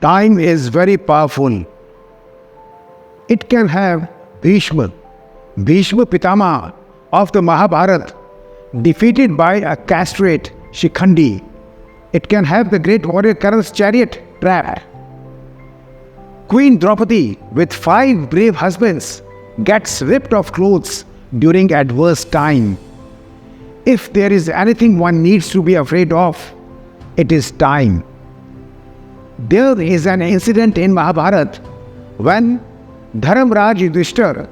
Time is very powerful. It can have Bhishma Pitama of the Mahabharata, defeated by a castrate Shikhandi. It can have the great warrior Karna's chariot trapped. Queen Draupadi, with 5 brave husbands, gets ripped of clothes during adverse time. If there is anything one needs to be afraid of, it is time. There is an incident in Mahabharata when Dharamraj Yudhishthira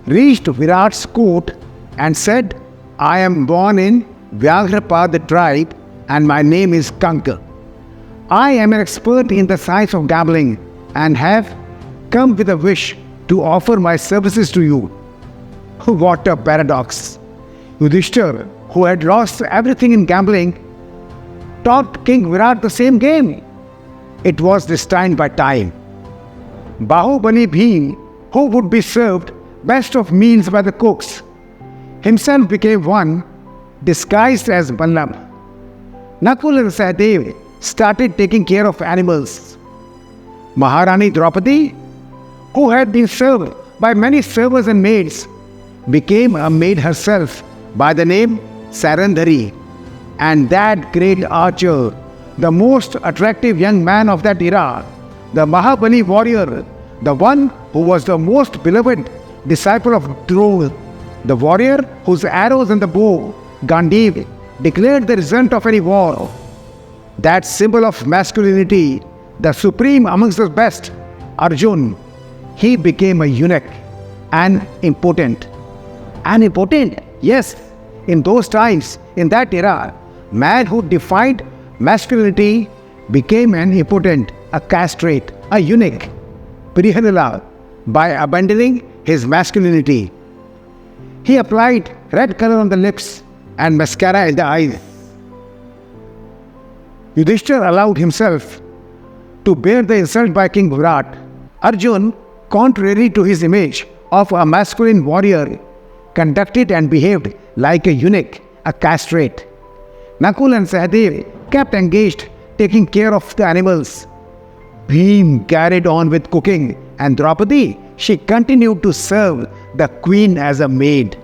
reached Virat's court and said, "I am born in Vyaghrapada tribe and my name is Kanka. I am an expert in the science of gambling and have come with a wish to offer my services to you." What a paradox! Yudhishthira, who had lost everything in gambling, taught King Virat the same game. It was destined by time. Bahubali Bhim, who would be served best of meals by the cooks, himself became one disguised as Ballabh. Nakul and Sahadev started taking care of animals. Maharani Draupadi, who had been served by many servers and maids, became a maid herself by the name Sarandhari. And that great archer, the most attractive young man of that era, the Mahabali warrior, the one who was the most beloved disciple of Drona, the warrior whose arrows and the bow, Gandiv, declared the result of any war. That symbol of masculinity, the supreme amongst the best, Arjun, he became a eunuch and impotent. And impotent, yes, in those times, in that era, man who defied masculinity became an impotent, a castrate, a eunuch, Brihanala, by abandoning his masculinity. He applied red color on the lips and mascara in the eyes. Yudhishthira allowed himself to bear the insult by King Virat. Arjun, contrary to his image of a masculine warrior, conducted and behaved like a eunuch, a castrate. Nakul and Sahadev kept engaged taking care of the animals. Bhim carried on with cooking, and Draupadi, she continued to serve the queen as a maid.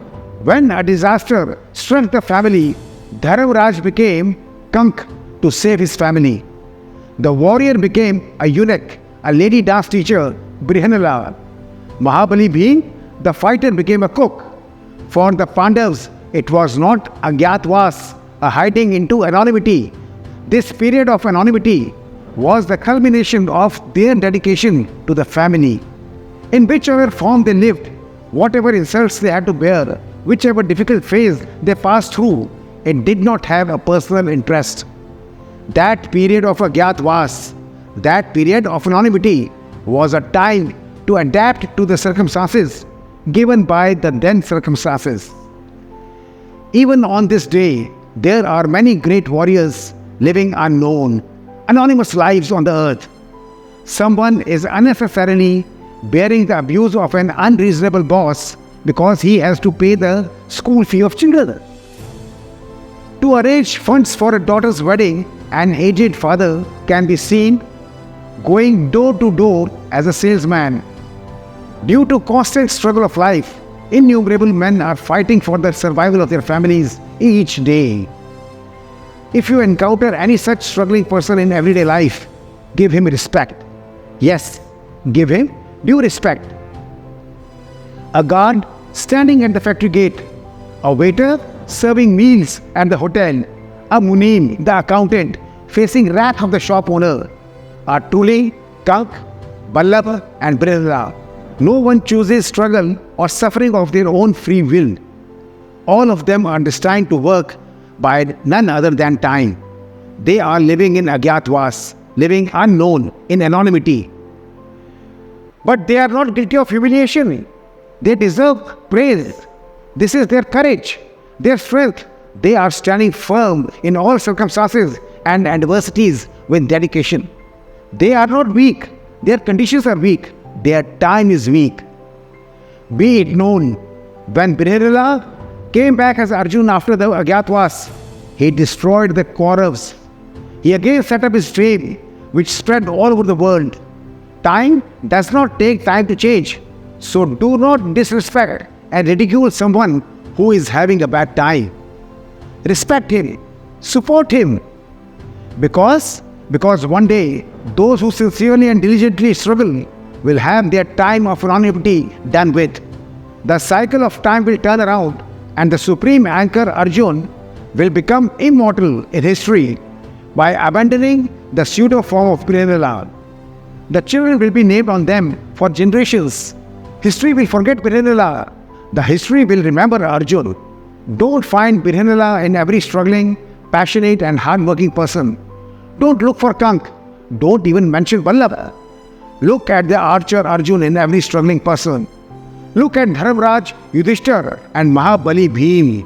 When a disaster struck the family, Dharamraj became Kank to save his family. The warrior became a eunuch, a lady dance teacher, Brihanala. Mahabali Bhim, the fighter, became a cook. For the Pandavas, it was not a Agyatwas, a hiding into anonymity. This period of anonymity was the culmination of their dedication to the family. In whichever form they lived, whatever insults they had to bear, whichever difficult phase they passed through, it did not have a personal interest. That period of Agyatwas, that period of anonymity, was a time to adapt to the circumstances given by the then circumstances. Even on this day, there are many great warriors living unknown, anonymous lives on the earth. Someone is unnecessarily bearing the abuse of an unreasonable boss because he has to pay the school fee of children. To arrange funds for a daughter's wedding, an aged father can be seen going door to door as a salesman. Due to constant struggle of life, innumerable men are fighting for the survival of their families each day. If you encounter any such struggling person in everyday life, give him respect. Yes, give him due respect. A guard standing at the factory gate, a waiter serving meals at the hotel, a munim, the accountant, facing wrath of the shop owner, are Tuli, Kank, Ballabh and Brihanala. No one chooses struggle or suffering of their own free will. All of them are destined to work by none other than time. They are living in Agyatwas, living unknown, in anonymity. But they are not guilty of humiliation. They deserve praise. This is their courage, their strength. They are standing firm in all circumstances and adversities with dedication. They are not weak. Their conditions are weak. Their time is weak. Be it known, when Brihanala came back as Arjun after the Agyatwas, he destroyed the Kauravas. He again set up his train which spread all over the world. Time does not take time to change. So do not disrespect and ridicule someone who is having a bad time. Respect him, support him. Because one day, those who sincerely and diligently struggle will have their time of anonymity done with. The cycle of time will turn around and the supreme anchor Arjun will become immortal in history by abandoning the pseudo form of Piranhala. The children will be named on them for generations. History will forget Piranhala. The history will remember Arjun. Don't find Piranhala in every struggling, passionate and hard-working person. Don't look for Kank. Don't even mention Vallabha. Look at the archer Arjun in every struggling person. Look at Dharmraj, Yudhishthir and Mahabali Bhim.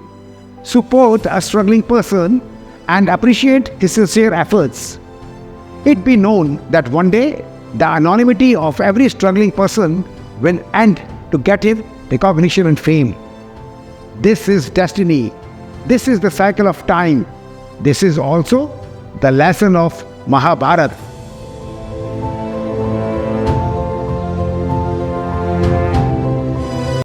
Support a struggling person and appreciate his sincere efforts. It be known that one day, the anonymity of every struggling person will end to get him recognition and fame. This is destiny. This is the cycle of time. This is also the lesson of Mahabharata.